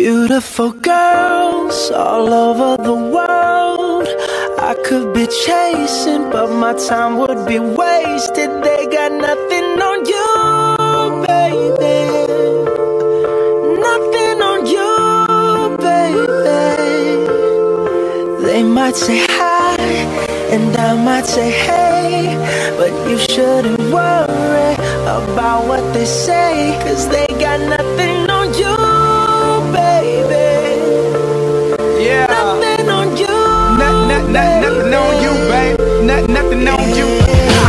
Beautiful girls all over the world I could be chasing, but my time would be wasted. They got nothing on you, baby. Nothing on you, baby. They might say hi, and I might say hey, but you shouldn't worry about what they say, 'cause they got nothing on you, baby. Yeah. Nothing on you. Nothing on you, babe. Nothing on you.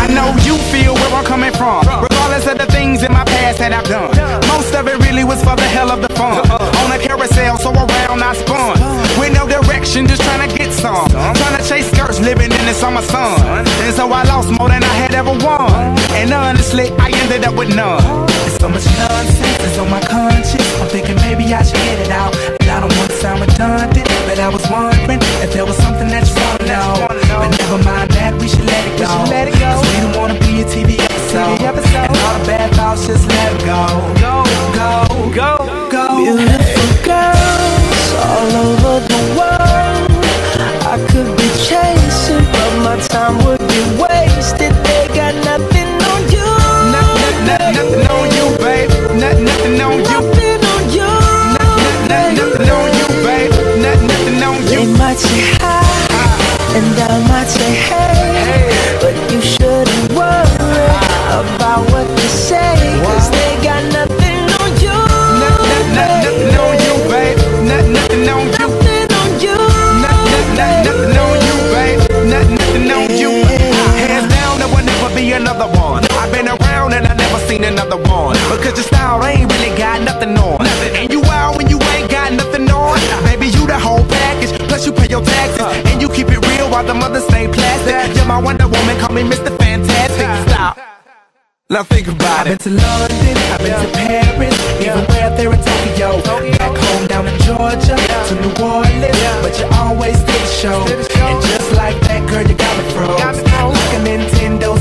I know you feel where I'm coming from, regardless of the things in my past that I've done. Most of it really was for the hell of the fun. On a carousel, so around I spun. With no direction, just trying to get some. Trying to chase skirts, living in the summer sun. And so I lost more than I had ever won. And honestly, I ended up with none. There's so much nonsense is on my conscience. I'm thinking maybe I should get it out. And I don't want to sound redundant, but I was wondering if there was something that you wanna know. But never mind that, we should let it go. 'Cause we don't wanna be a TV episode. And all the bad thoughts, just let it go. Go, go, go, go. Beautiful girls all over the world I could be chasing, but my time would be wasted. They got nothing on you. Nothing on you, babe. Nothing on you. Nothing on you. Nothing on you, babe. Nothing on you. They might say hi, and I might say hey, but you shouldn't worry about what they say, 'cause they got nothing on you. Nothing on you, babe. Nothing on you. Nothing on you. Nothing on you, babe. Nothing on you. Hands down, there will never be another one. I've been around and I never seen another one. Because your style ain't really got nothing on. And you out when you ain't got nothing on. Baby, you the whole package. Plus you pay your taxes. And you keep it real while the mothers stay plastic. You're my Wonder Woman, call me Mr. Fantastic. Stop. Now think about it. I've been to London, I've been to Paris, even where there in Tokyo. Back home down in Georgia, to New Orleans, but you always did the show. And just like that, girl, you got me froze. Like a Nintendo